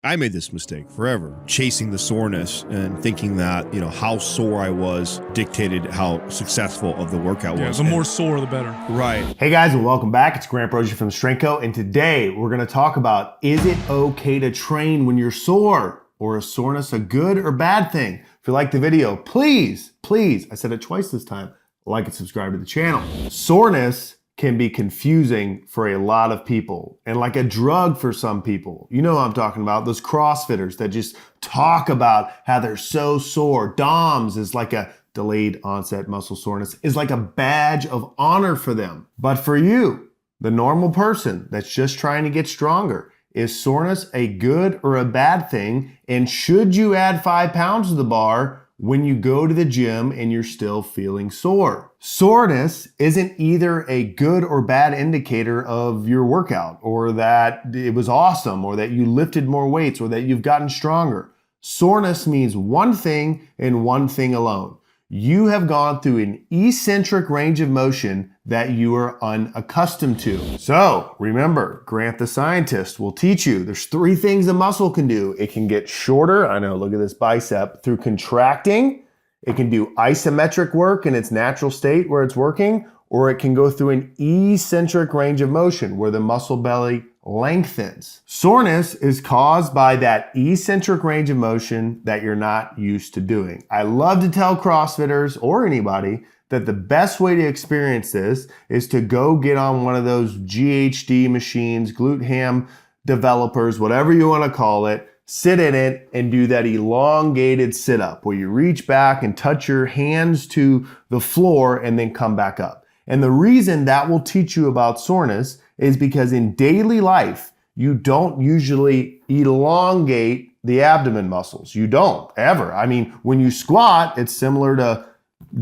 I made this mistake forever, chasing the soreness and thinking that, how sore I was dictated how successful of the workout was. The more sore, the better. Right. Hey guys, and welcome back. It's Grant Broggi from Strength Coach, and today we're going to talk about, is it okay to train when you're sore? Or is soreness a good or bad thing? If you like the video, please, I said it twice this time, like and subscribe to the channel. Soreness can be confusing for a lot of people and like a drug for some people. You know what I'm talking about, those CrossFitters that just talk about how they're so sore. DOMS is like a delayed onset muscle soreness, is like a badge of honor for them. But for you, the normal person that's just trying to get stronger, is soreness a good or a bad thing? And should you add 5 pounds to the bar when you go to the gym and you're still feeling sore? Soreness isn't either a good or bad indicator of your workout, or that it was awesome, or that you lifted more weights, or that you've gotten stronger. Soreness means one thing and one thing alone. You have gone through an eccentric range of motion that you are unaccustomed to. So remember, Grant the scientist will teach you there's 3 things a muscle can do. It can get shorter, I know, look at this bicep, through contracting. It can do isometric work in its natural state where it's working, or it can go through an eccentric range of motion where the muscle belly lengthens. Soreness is caused by that eccentric range of motion that you're not used to doing. I love to tell CrossFitters or anybody that the best way to experience this is to go get on one of those GHD machines, glute ham developers, whatever you want to call it, sit in it and do that elongated sit-up where you reach back and touch your hands to the floor and then come back up. And the reason that will teach you about soreness is because in daily life, you don't usually elongate the abdomen muscles. You don't, ever. I mean, when you squat, it's similar to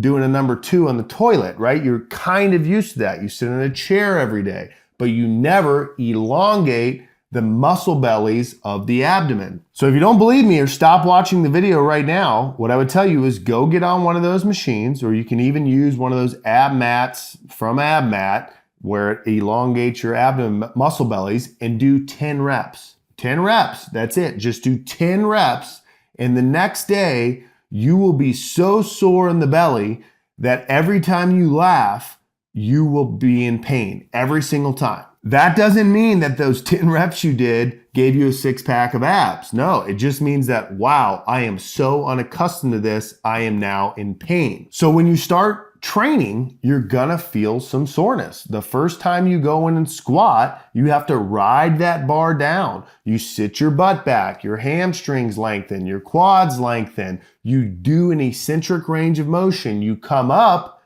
doing a number 2 on the toilet, right? You're kind of used to that. You sit in a chair every day, but you never elongate the muscle bellies of the abdomen. So if you don't believe me or stop watching the video right now, what I would tell you is go get on one of those machines, or you can even use one of those ab mats from AbMat where it elongates your abdomen muscle bellies, and do 10 reps. 10 reps, that's it. Just do 10 reps, and the next day you will be so sore in the belly that every time you laugh, you will be in pain every single time. That doesn't mean that those 10 reps you did gave you a 6-pack of abs. No, it just means that, wow, I am so unaccustomed to this, I am now in pain. So when you start training, you're gonna feel some soreness. The first time you go in and squat, you have to ride that bar down. You sit your butt back, your hamstrings lengthen, your quads lengthen. You do an eccentric range of motion. You come up,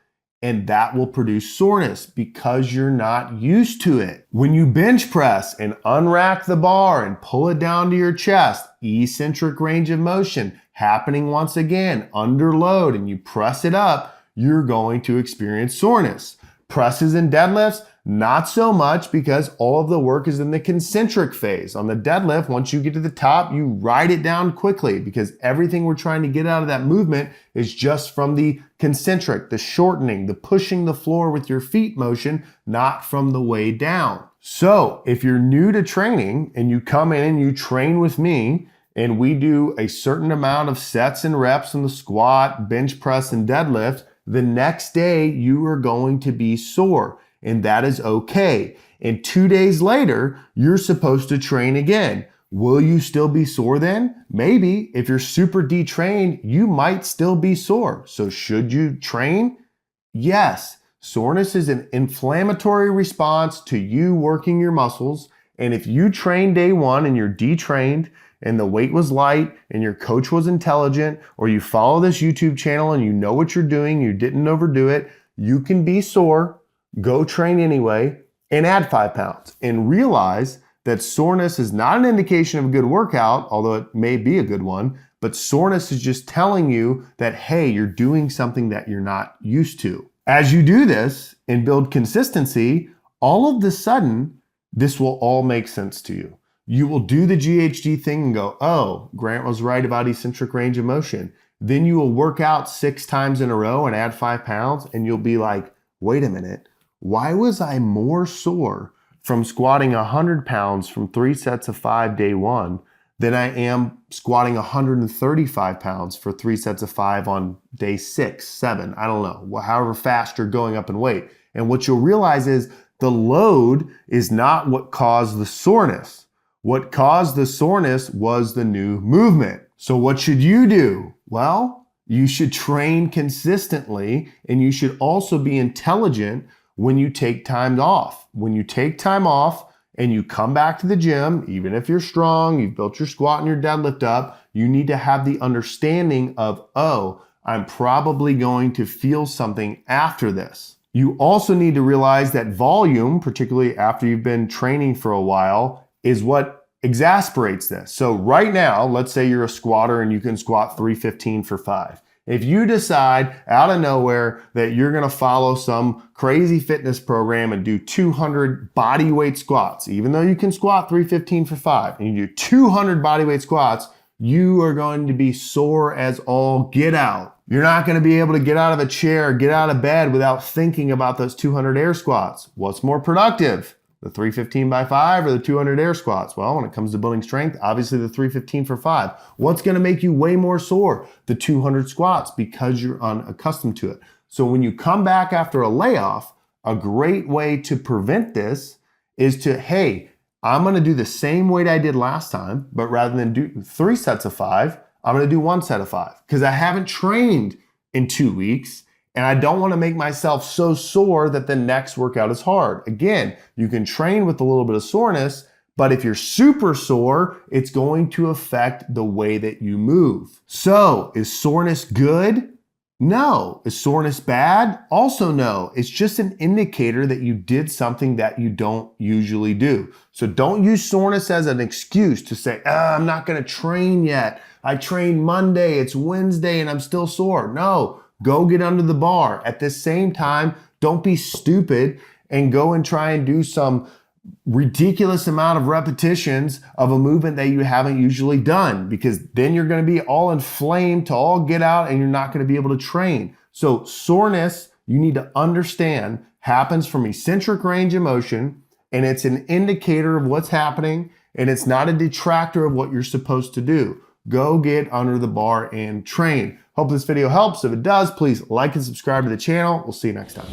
and that will produce soreness because you're not used to it. When you bench press and unrack the bar and pull it down to your chest, eccentric range of motion happening once again, under load, and you press it up, you're going to experience soreness. Presses and deadlifts, not so much, because all of the work is in the concentric phase. On the deadlift, once you get to the top, you ride it down quickly because everything we're trying to get out of that movement is just from the concentric, the shortening, the pushing the floor with your feet motion, not from the way down. So if you're new to training and you come in and you train with me, and we do a certain amount of sets and reps in the squat, bench press, and deadlift, the next day you are going to be sore, and that is okay. And 2 days later, you're supposed to train again. Will you still be sore then? Maybe. If you're super detrained, you might still be sore. So should you train? Yes. Soreness is an inflammatory response to you working your muscles. And if you train day 1 and you're detrained, and the weight was light, and your coach was intelligent, or you follow this YouTube channel and you know what you're doing, you didn't overdo it, you can be sore, go train anyway, and add 5 pounds. And realize that soreness is not an indication of a good workout, although it may be a good one, but soreness is just telling you that, hey, you're doing something that you're not used to. As you do this and build consistency, all of a sudden, this will all make sense to you. You will do the GHD thing and go, oh, Grant was right about eccentric range of motion. Then you will work out 6 times in a row and add 5 pounds, and you'll be like, wait a minute, why was I more sore from squatting 100 pounds from 3 sets of 5 day 1 than I am squatting 135 pounds for 3 sets of 5 on day 6, 7, I don't know, however fast you're going up in weight. And what you'll realize is the load is not what caused the soreness. What caused the soreness was the new movement. So what should you do? Well, you should train consistently, and you should also be intelligent when you take time off. When you take time off and you come back to the gym, even if you're strong, you've built your squat and your deadlift up, you need to have the understanding of, oh, I'm probably going to feel something after this. You also need to realize that volume, particularly after you've been training for a while, is what exasperates this. So right now, let's say you're a squatter and you can squat 315 for 5. If you decide out of nowhere that you're going to follow some crazy fitness program and do 200 body weight squats, even though you can squat 315 for 5, and you do 200 body weight squats, you are going to be sore as all get out. You're not going to be able to get out of a chair, get out of bed without thinking about those 200 air squats. What's more productive? The 315 by 5 or the 200 air squats? Well, when it comes to building strength, obviously the 315 for 5. What's going to make you way more sore? The 200 squats, because you're unaccustomed to it. So when you come back after a layoff, a great way to prevent this is to, hey, I'm going to do the same weight I did last time, but rather than do 3 sets of 5, I'm going to do 1 set of 5 because I haven't trained in 2 weeks. And I don't want to make myself so sore that the next workout is hard. Again, you can train with a little bit of soreness, but if you're super sore, it's going to affect the way that you move. So, is soreness good? No. Is soreness bad? Also no. It's just an indicator that you did something that you don't usually do. So don't use soreness as an excuse to say, I'm not going to train yet. I trained Monday, it's Wednesday, and I'm still sore. No. Go get under the bar. At the same time, don't be stupid and go and try and do some ridiculous amount of repetitions of a movement that you haven't usually done, because then you're going to be all inflamed to all get out and you're not going to be able to train. So soreness, you need to understand, happens from eccentric range of motion, and it's an indicator of what's happening, and it's not a detractor of what you're supposed to do. Go get under the bar and train. Hope this video helps. If it does, please like and subscribe to the channel. We'll see you next time.